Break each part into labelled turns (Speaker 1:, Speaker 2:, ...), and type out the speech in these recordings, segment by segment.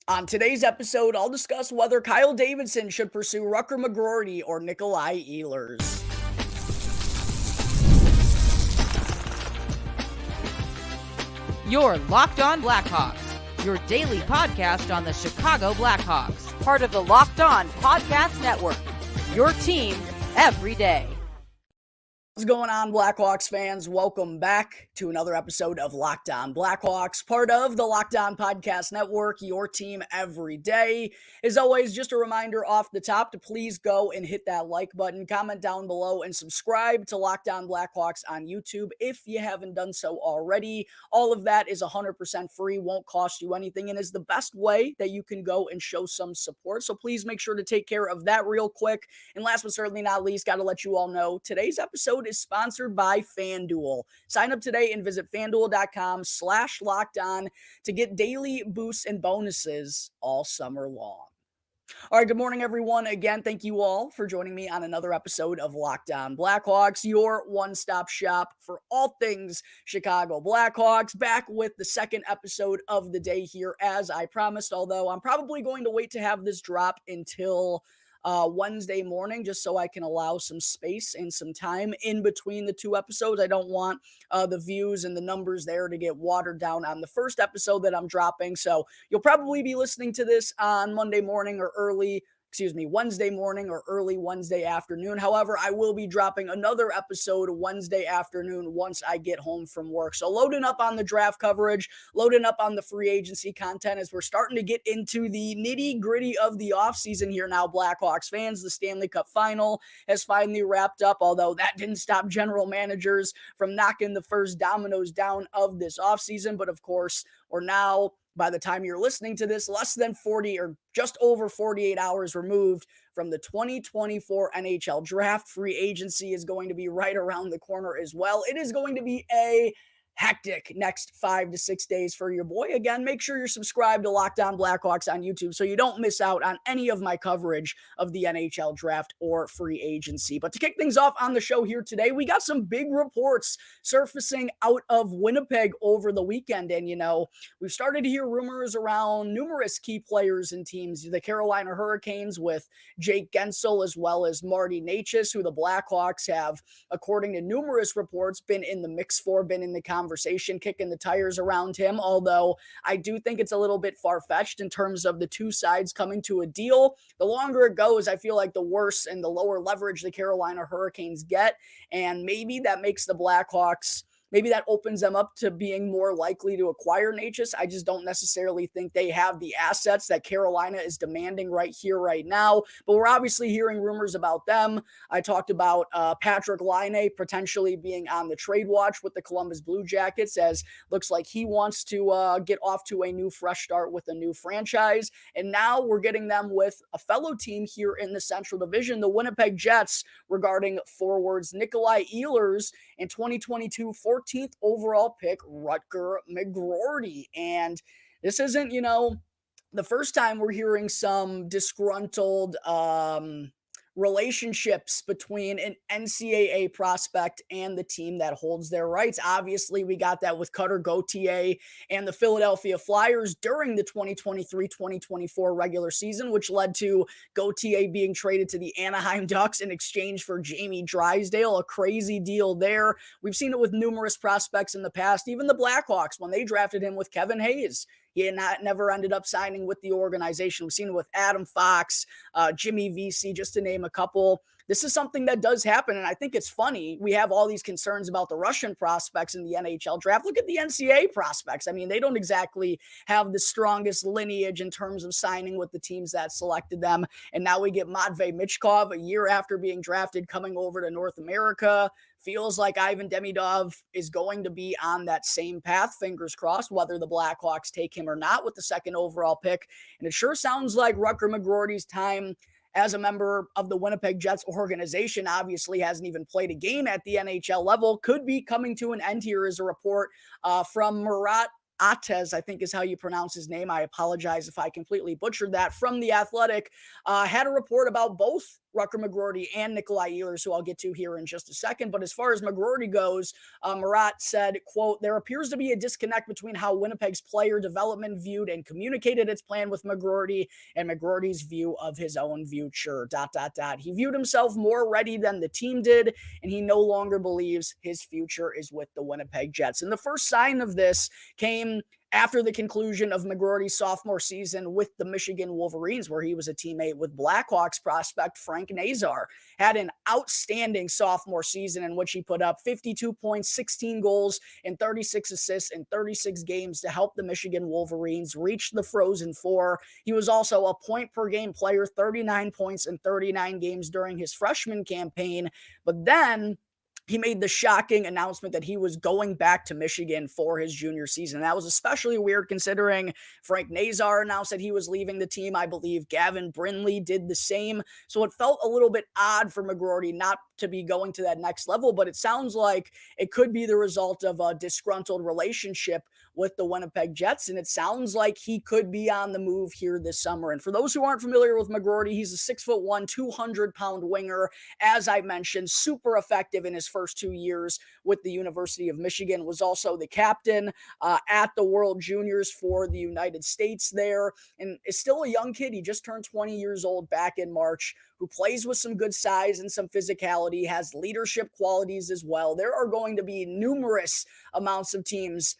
Speaker 1: On today's episode, I'll discuss whether Kyle Davidson should pursue Rutger McGroarty or Nikolaj Ehlers.
Speaker 2: You're Locked On Blackhawks, your daily podcast on the Chicago Blackhawks, part of the Locked On Podcast Network, your team every day.
Speaker 1: What's going on, Blackhawks fans? Welcome back to another episode of Locked On Blackhawks, part of the Locked On Podcast Network, your team every day. As always, just a reminder off the top to please go and hit that like button, comment down below, and subscribe to Locked On Blackhawks on YouTube if you haven't done so already. All of that is 100% free, won't cost you anything, and is the best way that you can go and show some support. So please make sure to take care of that real quick. And last but certainly not least, got to let you all know today's episode is sponsored by FanDuel. Sign up today and visit FanDuel.com/lockedon to get daily boosts and bonuses all summer long. All right, good morning, everyone. Again, thank you all for joining me on another episode of Locked On Blackhawks, your one-stop shop for all things Chicago Blackhawks. Back with the second episode of the day here, as I promised, although I'm probably going to wait to have this drop until Wednesday morning, just so I can allow some space and some time in between the two episodes. I don't want the views and the numbers there to get watered down on the first episode that I'm dropping. So you'll probably be listening to this on Wednesday morning or early Wednesday afternoon. However, I will be dropping another episode Wednesday afternoon once I get home from work. So loading up on the draft coverage, loading up on the free agency content as we're starting to get into the nitty gritty of the offseason here now, Blackhawks fans. The Stanley Cup final has finally wrapped up, although that didn't stop general managers from knocking the first dominoes down of this offseason. But of course, we're now, by the time you're listening to this, less than 40 or just over 48 hours removed from the 2024 NHL Draft. Free agency is going to be right around the corner as well. It is going to be a hectic next 5 to 6 days for your boy. Again, make sure you're subscribed to Locked On Blackhawks on YouTube so you don't miss out on any of my coverage of the NHL Draft or free agency. But to kick things off on the show here today, we got some big reports surfacing out of Winnipeg over the weekend. And, we've started to hear rumors around numerous key players and teams. The Carolina Hurricanes with Jake Guentzel as well as Marty Necas, who the Blackhawks have, according to numerous reports, been in the mix for, been in the conversation, kicking the tires around him, although I do think it's a little bit far-fetched in terms of the two sides coming to a deal. The longer it goes, I feel like the worse and the lower leverage the Carolina Hurricanes get, and maybe that makes the Blackhawks, maybe that opens them up to being more likely to acquire Necas. I just don't necessarily think they have the assets that Carolina is demanding right here, right now. But we're obviously hearing rumors about them. I talked about Patrik Laine potentially being on the trade watch with the Columbus Blue Jackets, as looks like he wants to get off to a new fresh start with a new franchise. And now we're getting them with a fellow team here in the Central Division, the Winnipeg Jets, regarding forwards Nikolaj Ehlers and 2022 14th overall pick Rutger McGroarty. And this isn't, the first time we're hearing some disgruntled relationships between an NCAA prospect and the team that holds their rights. Obviously, we got that with Cutter Gauthier and the Philadelphia Flyers during the 2023-2024 regular season, which led to Gauthier being traded to the Anaheim Ducks in exchange for Jamie Drysdale, a crazy deal there. We've seen it with numerous prospects in the past, even the Blackhawks when they drafted him with Kevin Hayes. He never ended up signing with the organization. We've seen it with Adam Fox, Jimmy Vesey, just to name a couple. This is something that does happen, and I think it's funny. We have all these concerns about the Russian prospects in the NHL draft. Look at the NCAA prospects. I mean, they don't exactly have the strongest lineage in terms of signing with the teams that selected them. And now we get Matvei Michkov a year after being drafted coming over to North America. Feels like Ivan Demidov is going to be on that same path, fingers crossed, whether the Blackhawks take him or not with the second overall pick. And it sure sounds like Rutger McGroarty's time as a member of the Winnipeg Jets organization, obviously hasn't even played a game at the NHL level, could be coming to an end here, as a report from Murat Atez, I think is how you pronounce his name. I apologize if I completely butchered that. From The Athletic, had a report about both Rutger McGroarty and Nikolaj Ehlers, who I'll get to here in just a second. But as far as McGroarty goes, Murat said, quote, "There appears to be a disconnect between how Winnipeg's player development viewed and communicated its plan with McGroarty and McGroarty's view of his own future, ... He viewed himself more ready than the team did, and he no longer believes his future is with the Winnipeg Jets." And the first sign of this came after the conclusion of McGroarty's sophomore season with the Michigan Wolverines, where he was a teammate with Blackhawks prospect Frank Nazar. Had an outstanding sophomore season in which he put up 52 points, 16 goals, and 36 assists in 36 games to help the Michigan Wolverines reach the Frozen Four. He was also a point-per-game player, 39 points in 39 games during his freshman campaign. But then he made the shocking announcement that he was going back to Michigan for his junior season. That was especially weird considering Frank Nazar announced that he was leaving the team. I believe Gavin Brindley did the same. So it felt a little bit odd for McGroarty not to be going to that next level, but it sounds like it could be the result of a disgruntled relationship with the Winnipeg Jets, and it sounds like he could be on the move here this summer. And for those who aren't familiar with McGroarty, he's a 6'1", 200-pound winger. As I mentioned, super effective in his first 2 years with the University of Michigan, was also the captain at the World Juniors for the United States there, and is still a young kid. He just turned 20 years old back in March, who plays with some good size and some physicality, has leadership qualities as well. There are going to be numerous amounts of teams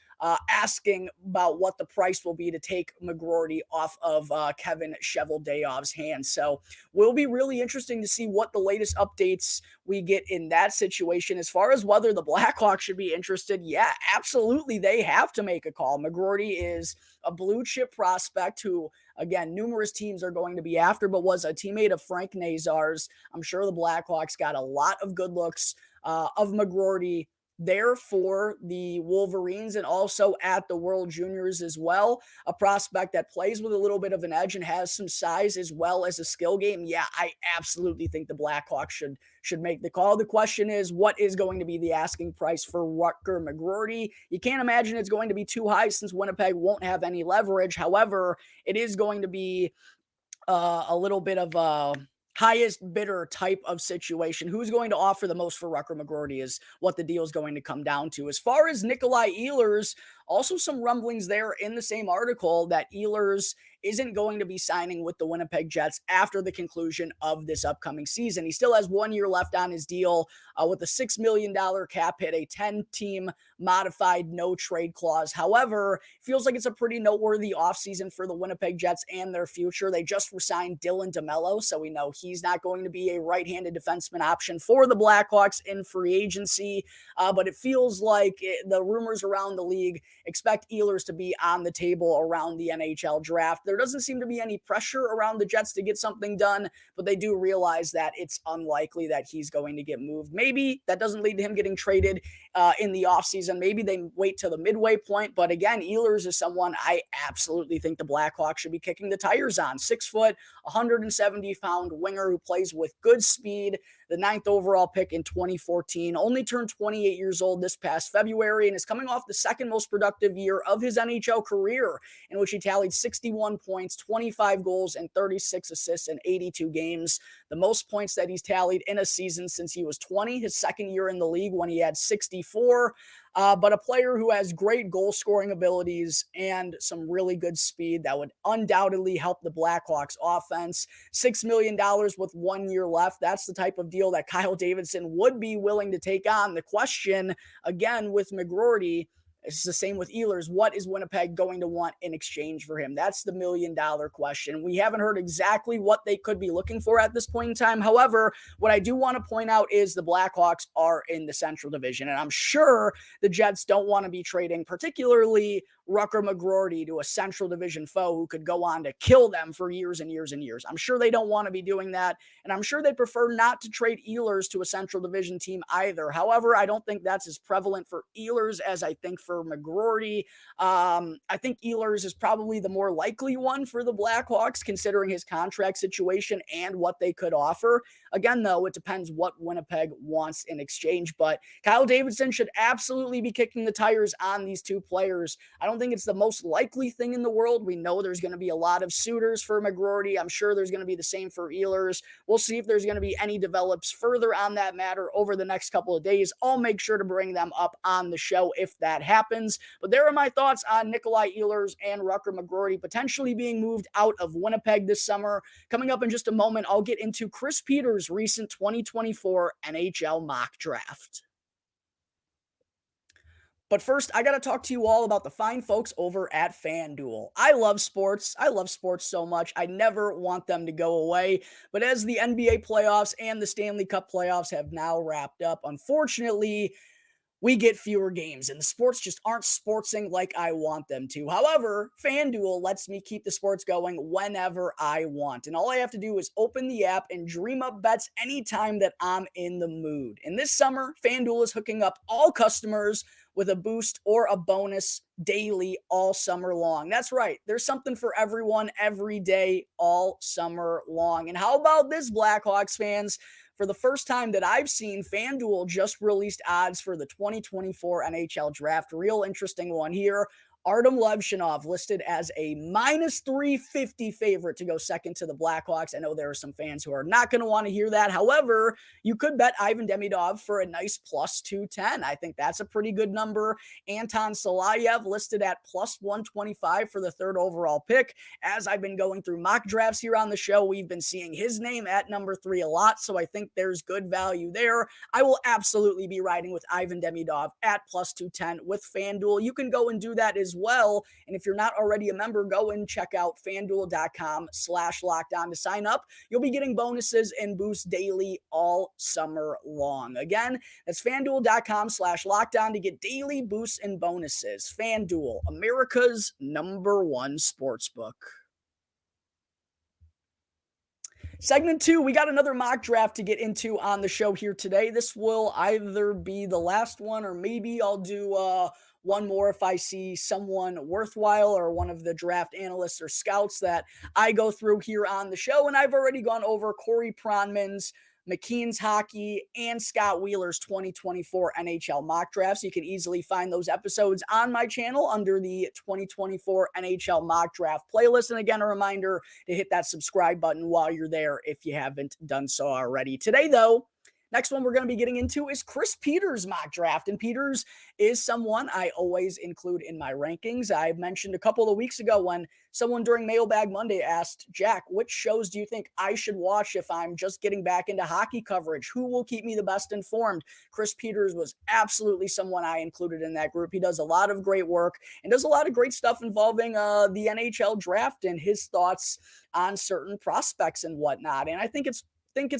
Speaker 1: asking about what the price will be to take McGroarty off of Kevin Cheveldayoff's hands. So will be really interesting to see what the latest updates we get in that situation. As far as whether the Blackhawks should be interested, yeah, absolutely. They have to make a call. McGroarty is a blue chip prospect who, again, numerous teams are going to be after, but was a teammate of Frank Nazar's. I'm sure the Blackhawks got a lot of good looks of McGroarty there for the Wolverines and also at the World Juniors as well. A prospect that plays with a little bit of an edge and has some size as well as a skill game. Yeah, I absolutely think the Blackhawks should make the call. The question is, what is going to be the asking price for Rutger McGroarty? You can't imagine it's going to be too high since Winnipeg won't have any leverage. However, it is going to be a little bit of a highest bidder type of situation. Who's going to offer the most for Rutger McGroarty is what the deal is going to come down to. As far as Nikolaj Ehlers, also some rumblings there in the same article that Ehlers isn't going to be signing with the Winnipeg Jets after the conclusion of this upcoming season. He still has 1 year left on his deal with a $6 million cap hit, a 10-team modified no trade clause. However, feels like it's a pretty noteworthy offseason for the Winnipeg Jets and their future. They just re-signed Dylan DeMello, so we know he's not going to be a right-handed defenseman option for the Blackhawks in free agency, but it feels like the rumors around the league expect Ehlers to be on the table around the NHL draft. There doesn't seem to be any pressure around the Jets to get something done, but they do realize that it's unlikely that he's going to get moved. Maybe that doesn't lead to him getting traded in the offseason. Maybe they wait till the midway point, but again, Ehlers is someone I absolutely think the Blackhawks should be kicking the tires on. 6 foot, 170-pound winger who plays with good speed, the 9th overall pick in 2014, only turned 28 years old this past February and is coming off the second most productive year of his NHL career, in which he tallied 61 points, 25 goals, and 36 assists in 82 games. The most points that he's tallied in a season since he was 20, his second year in the league when he had 64. But a player who has great goal scoring abilities and some really good speed that would undoubtedly help the Blackhawks offense. $6 million with 1 year left. That's the type of deal that Kyle Davidson would be willing to take on. The question, again, with McGroarty, it's the same with Ehlers. What is Winnipeg going to want in exchange for him? That's the $1 million question. We haven't heard exactly what they could be looking for at this point in time. However, what I do want to point out is the Blackhawks are in the Central Division, and I'm sure the Jets don't want to be trading particularly Rutger McGroarty to a Central Division foe who could go on to kill them for years and years and years. I'm sure they don't want to be doing that, and I'm sure they prefer not to trade Ehlers to a Central Division team either. However, I don't think that's as prevalent for Ehlers as I think for McGroarty. I think Ehlers is probably the more likely one for the Blackhawks, considering his contract situation and what they could offer. Again, though, it depends what Winnipeg wants in exchange, but Kyle Davidson should absolutely be kicking the tires on these two players. I don't don't think it's the most likely thing in the world. We know there's going to be a lot of suitors for McGroarty. I'm sure there's going to be the same for Ehlers. We'll see if there's going to be any develops further on that matter over the next couple of days. I'll make sure to bring them up on the show if that happens. But there are my thoughts on Nikolaj Ehlers and Rutger McGroarty potentially being moved out of Winnipeg this summer. Coming up in just a moment, I'll get into Chris Peters' recent 2024 NHL Mock Draft. But first, I got to talk to you all about the fine folks over at FanDuel. I love sports. I love sports so much. I never want them to go away. But as the NBA playoffs and the Stanley Cup playoffs have now wrapped up, unfortunately, we get fewer games, and the sports just aren't sportsing like I want them to. However, FanDuel lets me keep the sports going whenever I want, and all I have to do is open the app and dream up bets anytime that I'm in the mood. And this summer, FanDuel is hooking up all customers with a boost or a bonus daily all summer long. That's right. There's something for everyone every day all summer long. And how about this, Blackhawks fans? For the first time that I've seen, FanDuel just released odds for the 2024 NHL Draft. Real interesting one here. Artem Levshinov listed as a minus 350 favorite to go second to the Blackhawks. I know there are some fans who are not going to want to hear that. However, you could bet Ivan Demidov for a nice plus 210. I think that's a pretty good number. Anton Salayev listed at plus 125 for the third overall pick. As I've been going through mock drafts here on the show, we've been seeing his name at number 3 a lot, so I think there's good value there. I will absolutely be riding with Ivan Demidov at plus 210 with FanDuel. You can go and do that as well. And if you're not already a member, go and check out FanDuel.com/lockedon to sign up. You'll be getting bonuses and boosts daily all summer long. Again, that's FanDuel.com/lockedon to get daily boosts and bonuses. FanDuel, America's #1 sportsbook. Segment 2, we got another mock draft to get into on the show here today. This will either be the last one or maybe I'll do one more if I see someone worthwhile or one of the draft analysts or scouts that I go through here on the show. And I've already gone over Corey Pronman's, McKean's Hockey, and Scott Wheeler's 2024 NHL mock drafts. You can easily find those episodes on my channel under the 2024 NHL mock draft playlist. And again, a reminder to hit that subscribe button while you're there if you haven't done so already. Today, though, next one we're going to be getting into is Chris Peters' mock draft. And Peters is someone I always include in my rankings. I mentioned a couple of weeks ago when someone during Mailbag Monday asked, Jack, which shows do you think I should watch if I'm just getting back into hockey coverage? Who will keep me the best informed? Chris Peters was absolutely someone I included in that group. He does a lot of great work and does a lot of great stuff involving the NHL draft and his thoughts on certain prospects and whatnot. And I think it's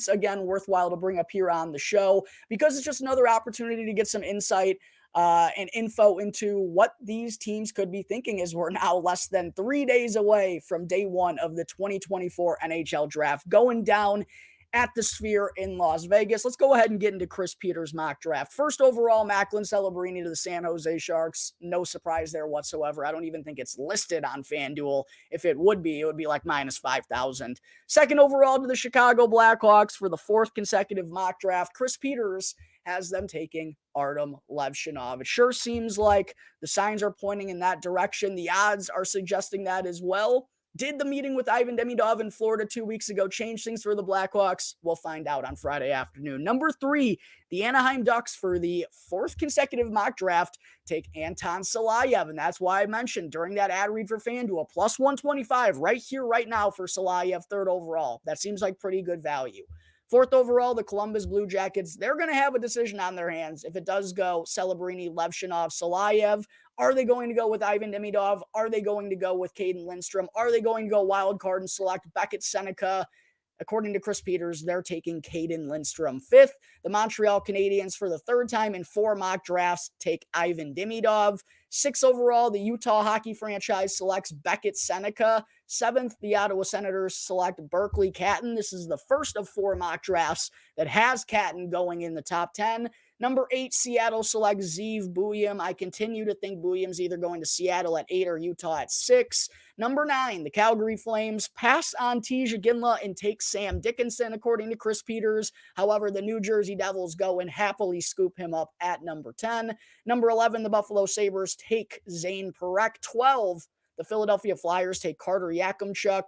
Speaker 1: again worthwhile to bring up here on the show because it's just another opportunity to get some insight and info into what these teams could be thinking as we're now less than 3 days away from day one of the 2024 NHL draft going down at the Sphere in Las Vegas. Let's go ahead and get into Chris Peters' mock draft. First overall, Macklin Celebrini to the San Jose Sharks. No surprise there whatsoever. I don't even think it's listed on FanDuel. If it would be like minus 5,000. Second overall to the Chicago Blackhawks for the 4th consecutive mock draft. Chris Peters has them taking Artem Levshinov. It sure seems like the signs are pointing in that direction. The odds are suggesting that as well. Did the meeting with Ivan Demidov in Florida 2 weeks ago change things for the Blackhawks? We'll find out on Friday afternoon. Number 3, the Anaheim Ducks for the 4th consecutive mock draft take Anton Salayev, and that's why I mentioned during that ad read for FanDuel, plus 125 right here, right now for Salayev, 3rd overall. That seems like pretty good value. 4th overall, the Columbus Blue Jackets, they're going to have a decision on their hands. If it does go Celebrini, Levshinov, Salayev, are they going to go with Ivan Demidov? Are they going to go with Caden Lindstrom? Are they going to go wild card and select Beckett Seneca? According to Chris Peters, they're taking Caden Lindstrom 5th. The Montreal Canadiens, for the 3rd time in 4 mock drafts, take Ivan Demidov. 6th overall, the Utah hockey franchise selects Beckett Seneca. 7th, the Ottawa Senators select Berkeley Catton. This is the first of 4 mock drafts that has Catton going in the top 10. Number 8, Seattle selects Zeev Buium. I continue to think Buium's either going to Seattle at 8 or Utah at 6. Number 9, the Calgary Flames pass on Tija Ginla and take Sam Dickinson, according to Chris Peters. However, the New Jersey Devils go and happily scoop him up at number 10. Number 11, the Buffalo Sabres take Zane Parekh. 12, the Philadelphia Flyers take Carter Yakimchuk.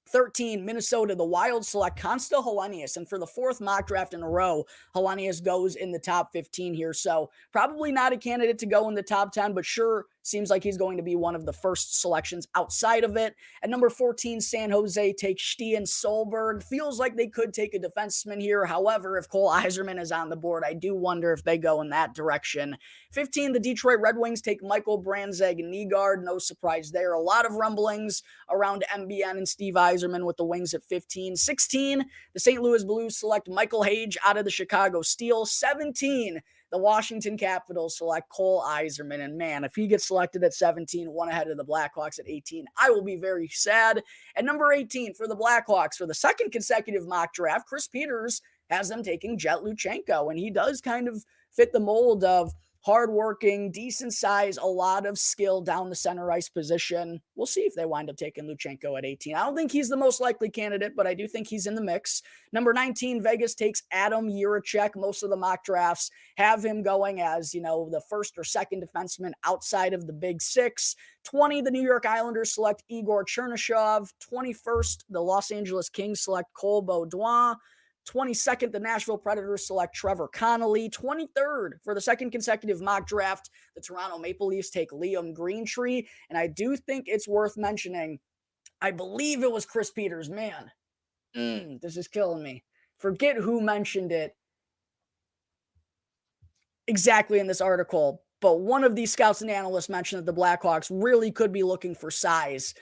Speaker 1: 13, Minnesota, the Wild select Konsta Helenius. And for the 4th mock draft in a row, Helenius goes in the top 15 here. So probably not a candidate to go in the top 10, but sure seems like he's going to be one of the first selections outside of it. At number 14, San Jose takes Stian Solberg. Feels like they could take a defenseman here. However, if Cole Yzerman is on the board, I do wonder if they go in that direction. 15, the Detroit Red Wings take Michael Branzeg-Nygaard. No surprise there. A lot of rumblings around MBN and Steve Yzerman with the Wings at 15. 16, the St. Louis Blues select Michael Hage out of the Chicago Steel. 17, the Washington Capitals select Cole Yzerman. And man, if he gets selected at 17, one ahead of the Blackhawks at 18, I will be very sad. At number 18 for the Blackhawks, for the second consecutive mock draft, Chris Peters has them taking Jet Luchenko. And he does kind of fit the mold of hardworking, decent size, a lot of skill down the center ice position. We'll see if they wind up taking Luchenko at 18. I don't think he's the most likely candidate, but I do think he's in the mix. Number 19, Vegas takes Adam Jiricek. Most of the mock drafts have him going as, the first or second defenseman outside of the big six. 20, the New York Islanders select Igor Chernyshov. 21st, the Los Angeles Kings select Cole Baudouin. 22nd, the Nashville Predators select Trevor Connolly. 23rd, for the second consecutive mock draft, the Toronto Maple Leafs take Liam Greentree. And I do think it's worth mentioning, I believe it was Chris Peters. Man, this is killing me. Forget who mentioned it exactly in this article, but one of these scouts and analysts mentioned that the Blackhawks really could be looking for size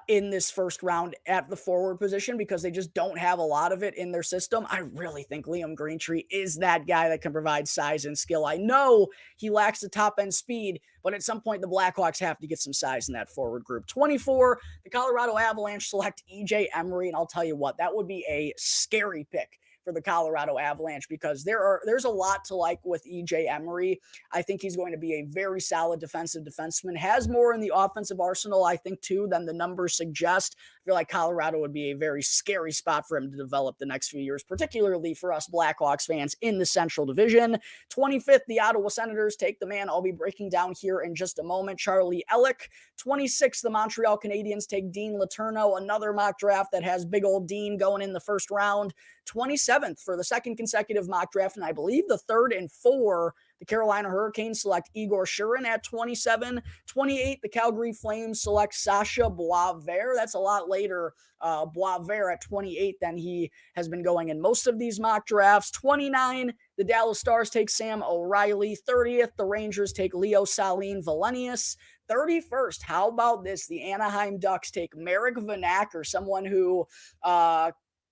Speaker 1: in this first round at the forward position because they just don't have a lot of it in their system. I really think Liam Greentree is that guy that can provide size and skill. I know he lacks the top end speed, but at some point the Blackhawks have to get some size in that forward group. 24, the Colorado Avalanche select EJ Emery, and I'll tell you what, that would be a scary pick for the Colorado Avalanche because there's a lot to like with EJ Emery. I think he's going to be a very solid defensive defenseman, has more in the offensive arsenal, I think, too, than the numbers suggest. I feel like Colorado would be a very scary spot for him to develop the next few years, particularly for us Blackhawks fans in the Central Division. 25th, the Ottawa Senators take the man I'll be breaking down here in just a moment, Charlie Elick. 26th, the Montreal Canadiens take Dean Letourneau, another mock draft that has big old Dean going in the first round. 27th, for the second consecutive mock draft, and I believe the third and 4, the Carolina Hurricanes select Igor Shurin at 27. 28, the Calgary Flames select Sasha Boisvert. That's a lot later, Boisvert at 28 than he has been going in most of these mock drafts. 29, the Dallas Stars take Sam O'Reilly. 30th, the Rangers take Leo Saline Valenius. 31st, how about this? The Anaheim Ducks take Marek Vanacker, someone who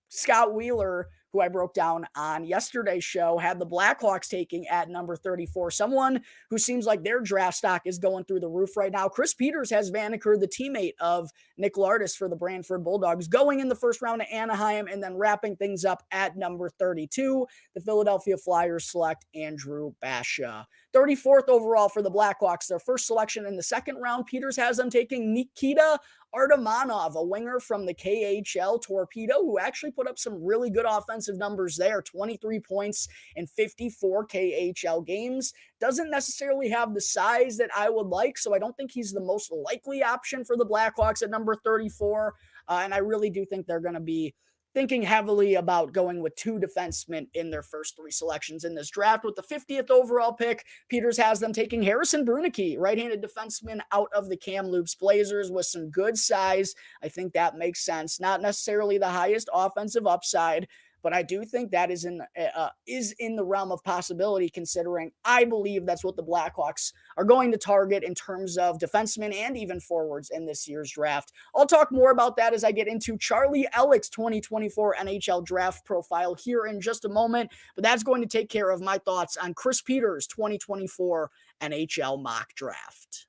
Speaker 1: Scott Wheeler, who I broke down on yesterday's show, had the Blackhawks taking at number 34. Someone who seems like their draft stock is going through the roof right now. Chris Peters has Vanacker, the teammate of Nikolaj for the Brantford Bulldogs, going in the first round to Anaheim and then wrapping things up at number 32. The Philadelphia Flyers select Andrew Basha. 34th overall for the Blackhawks, their first selection in the second round. Peters has them taking Nikita Artemanov, a winger from the KHL Torpedo, who actually put up some really good offensive numbers there, 23 points in 54 KHL games. Doesn't necessarily have the size that I would like, so I don't think he's the most likely option for the Blackhawks at number 34, and I really do think they're going to be thinking heavily about going with 2 defensemen in their first 3 selections in this draft. With the 50th overall pick, Peters has them taking Harrison Brunicky, right-handed defenseman out of the Kamloops Blazers with some good size. I think that makes sense. Not necessarily the highest offensive upside, but I do think that is in the realm of possibility, considering I believe that's what the Blackhawks are going to target in terms of defensemen and even forwards in this year's draft. I'll talk more about that as I get into Charlie Elick's 2024 NHL Draft Profile here in just a moment, but that's going to take care of my thoughts on Chris Peters' 2024 NHL Mock Draft.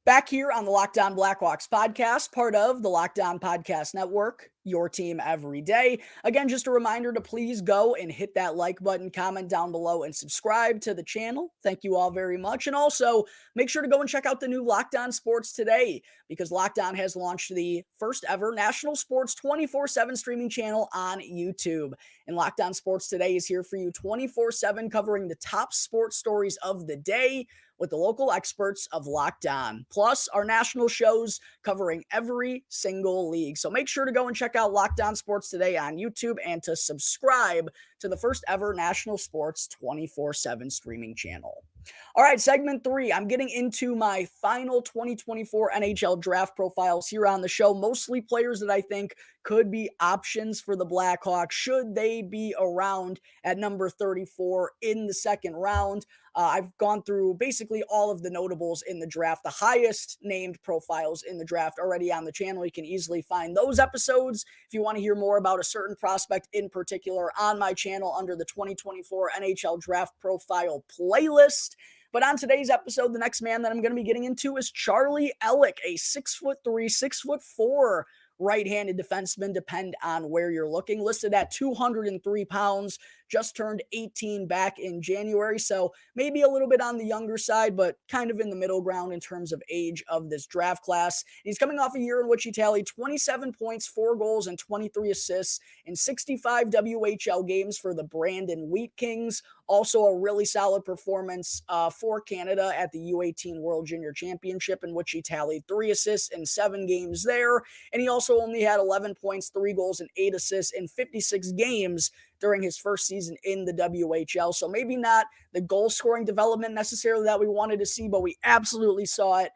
Speaker 1: Back here on the Locked On Blackhawks podcast, part of the Locked On Podcast Network, your team every day. Again, just a reminder to please go and hit that like button, comment down below, and subscribe to the channel. Thank you all very much. And also, make sure to go and check out the new Locked On Sports Today, because Locked On has launched the first ever national sports 24/7 streaming channel on YouTube. And Locked On Sports Today is here for you 24/7, covering the top sports stories of the day with the local experts of Locked On, plus our national shows covering every single league. So make sure to go and check out Locked On Sports Today on YouTube and to subscribe to the first ever national sports 24/7 streaming channel. All right, segment 3. I'm getting into my final 2024 NHL draft profiles here on the show, mostly players that I think could be options for the Blackhawks should they be around at number 34 in the second round. I've gone through basically all of the notables in the draft, the highest named profiles in the draft already on the channel. You can easily find those episodes if you want to hear more about a certain prospect in particular on my channel under the 2024 NHL Draft Profile playlist. But on today's episode, the next man that I'm going to be getting into is Charlie Elick, a 6'3", 6'4" right-handed defenseman, depend on where you're looking, listed at 203 pounds, just turned 18 back in January. So maybe a little bit on the younger side, but kind of in the middle ground in terms of age of this draft class. He's coming off a year in which he tallied 27 points, 4 goals, and 23 assists in 65 WHL games for the Brandon Wheat Kings. Also a really solid performance for Canada at the U18 World Junior Championship, in which he tallied 3 assists in 7 games there. And he also only had 11 points, 3 goals, and 8 assists in 56 games during his first season in the WHL. So maybe not the goal scoring development necessarily that we wanted to see, but we absolutely saw it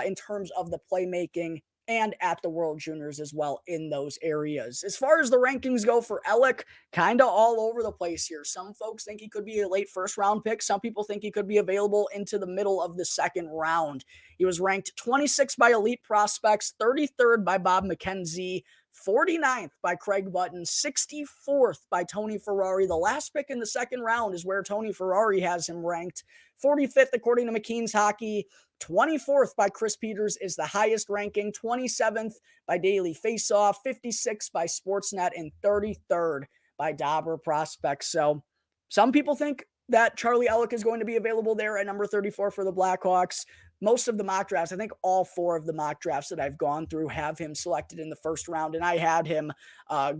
Speaker 1: in terms of the playmaking and at the World Juniors as well in those areas. As far as the rankings go for Elick, kind of all over the place here. Some folks think he could be a late first round pick. Some people think he could be available into the middle of the second round. He was ranked 26th by Elite Prospects, 33rd by Bob McKenzie, 49th by Craig Button, 64th by Tony Ferrari. The last pick in the second round is where Tony Ferrari has him ranked. 45th, according to McKean's Hockey. 24th by Chris Peters is the highest ranking. 27th by Daily Faceoff. 56th by Sportsnet. And 33rd by Dobber Prospects. So some people think that Charlie Elick is going to be available there at number 34 for the Blackhawks. Most of the mock drafts, I think all 4 of the mock drafts that I've gone through have him selected in the first round, and I had him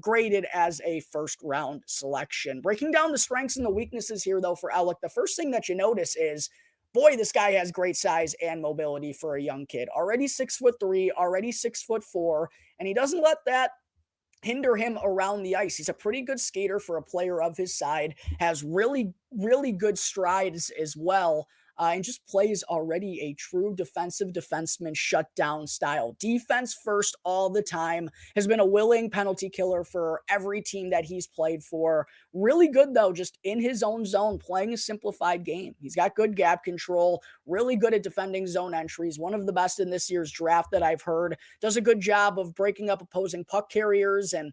Speaker 1: graded as a first round selection. Breaking down the strengths and the weaknesses here, though, for Elick, the first thing that you notice is, boy, this guy has great size and mobility for a young kid. Already 6'3", already 6'4", and he doesn't let that hinder him around the ice. He's a pretty good skater for a player of his side, has really, really good strides as well. And just plays already a true defensive defenseman shutdown style. Defense first all the time. Has been a willing penalty killer for every team that he's played for. Really good, though, just in his own zone, playing a simplified game. He's got good gap control, really good at defending zone entries. One of the best in this year's draft that I've heard. Does a good job of breaking up opposing puck carriers and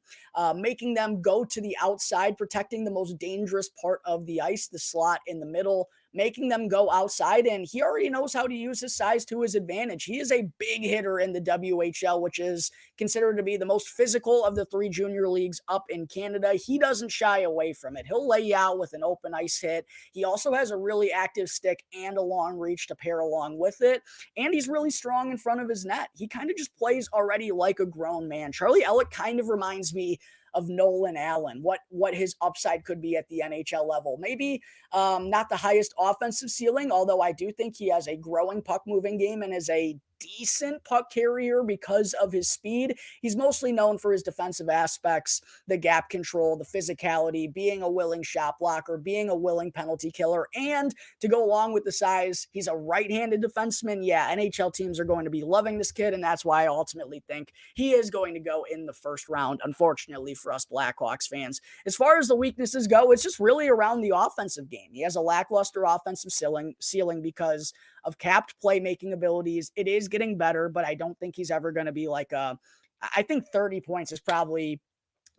Speaker 1: making them go to the outside, protecting the most dangerous part of the ice, the slot in the middle, making them go outside, and he already knows how to use his size to his advantage. He is a big hitter in the WHL, which is considered to be the most physical of the 3 junior leagues up in Canada. He doesn't shy away from it. He'll lay you out with an open ice hit. He also has a really active stick and a long reach to pair along with it, and he's really strong in front of his net. He kind of just plays already like a grown man. Charlie Elick kind of reminds me of Nolan Allen, what his upside could be at the NHL level. Maybe not the highest offensive ceiling, although I do think he has a growing puck moving game and is a decent puck carrier because of his speed. He's mostly known for his defensive aspects, the gap control, the physicality, being a willing shot blocker, being a willing penalty killer, and to go along with the size, he's a right-handed defenseman. Yeah, NHL teams are going to be loving this kid, and that's why I ultimately think he is going to go in the first round, unfortunately for us Blackhawks fans. As far as the weaknesses go, it's just really around the offensive game. He has a lackluster offensive ceiling because of capped playmaking abilities. It is getting better, but I don't think he's ever going to be like I think 30 points is probably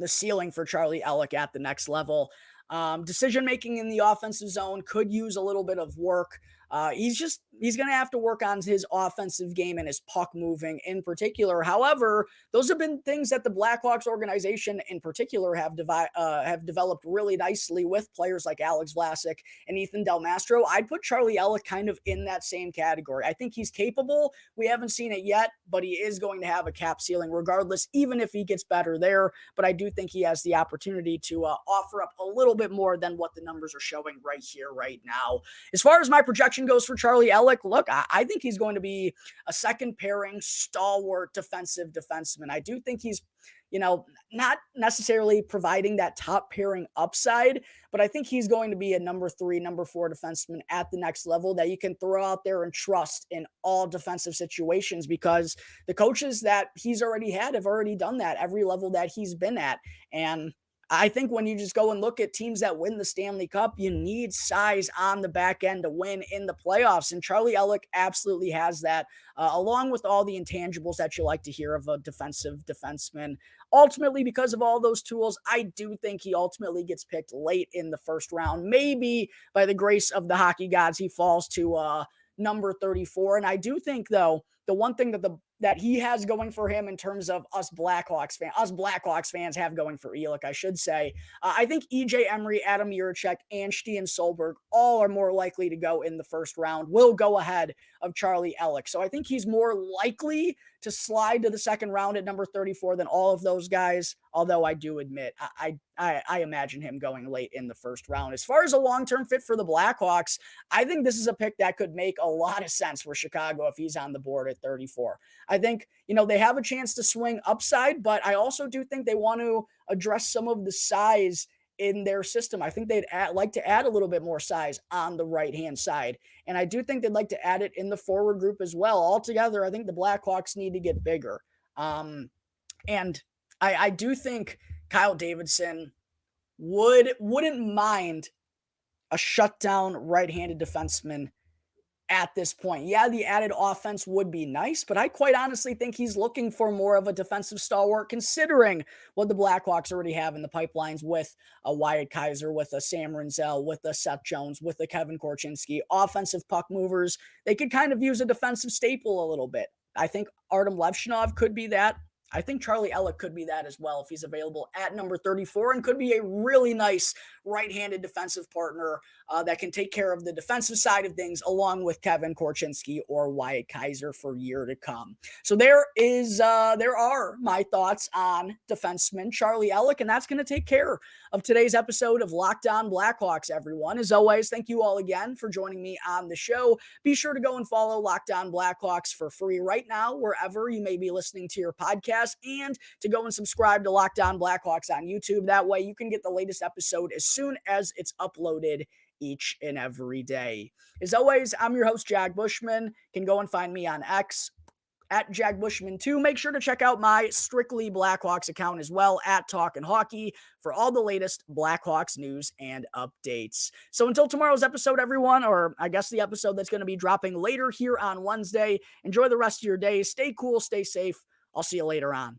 Speaker 1: the ceiling for Charlie Elick at the next level. Decision-making in the offensive zone could use a little bit of work. He's going to have to work on his offensive game and his puck moving in particular. However, those have been things that the Blackhawks organization in particular have developed really nicely with players like Alex Vlasic and Ethan Del Mastro. I'd put Charlie Elick kind of in that same category. I think he's capable. We haven't seen it yet, but he is going to have a cap ceiling regardless, even if he gets better there. But I do think he has the opportunity to offer up a little bit more than what the numbers are showing right here, right now. As far as my projection goes for Charlie Elick, look, I think he's going to be a second pairing stalwart defensive defenseman. I do think he's, not necessarily providing that top pairing upside, but I think he's going to be a number 3, number 4 defenseman at the next level that you can throw out there and trust in all defensive situations, because the coaches that he's already had have already done that every level that he's been at. And I think when you just go and look at teams that win the Stanley Cup, you need size on the back end to win in the playoffs. And Charlie Elick absolutely has that, along with all the intangibles that you like to hear of a defensive defenseman. Ultimately, because of all those tools, I do think he ultimately gets picked late in the first round. Maybe by the grace of the hockey gods, he falls to number 34. And I do think, though, the one thing that he has going for him in terms of us Blackhawks fans have going for Elick, I should say, I think EJ Emery, Adam Jiricek, and Stian Solberg all are more likely to go in the first round, will go ahead of Charlie Elick. So I think he's more likely to slide to the second round at number 34 than all of those guys, although I do admit I imagine him going late in the first round. As far as a long-term fit for the Blackhawks, I think this is a pick that could make a lot of sense for Chicago if he's on the board at 34. I think, they have a chance to swing upside, but I also do think they want to address some of the size in their system. I think they'd like to add a little bit more size on the right-hand side. And I do think they'd like to add it in the forward group as well. Altogether, I think the Blackhawks need to get bigger. And I do think Kyle Davidson wouldn't mind a shutdown right-handed defenseman at this point. Yeah, the added offense would be nice, but I quite honestly think he's looking for more of a defensive stalwart, considering what the Blackhawks already have in the pipelines with a Wyatt Kaiser, with a Sam Rinzel, with a Seth Jones, with a Kevin Korchinski, offensive puck movers. They could kind of use a defensive staple a little bit. I think Artem Levshinov could be that. I think Charlie Elick could be that as well if he's available at number 34, and could be a really nice right-handed defensive partner that can take care of the defensive side of things along with Kevin Korchinski or Wyatt Kaiser for year to come. So there are my thoughts on defenseman Charlie Elick, and that's going to take care of today's episode of Locked On Blackhawks, everyone. As always, thank you all again for joining me on the show. Be sure to go and follow Locked On Blackhawks for free right now, wherever you may be listening to your podcast, and to go and subscribe to Locked On Blackhawks on YouTube. That way you can get the latest episode as soon as it's uploaded each and every day. As always, I'm your host, Jack Bushman. You can go and find me on X at Jack Bushman 2. Make sure to check out my Strictly Blackhawks account as well at Talkin' Hockey for all the latest Blackhawks news and updates. So until tomorrow's episode, everyone, or I guess the episode that's going to be dropping later here on Wednesday, enjoy the rest of your day. Stay cool, stay safe. I'll see you later on.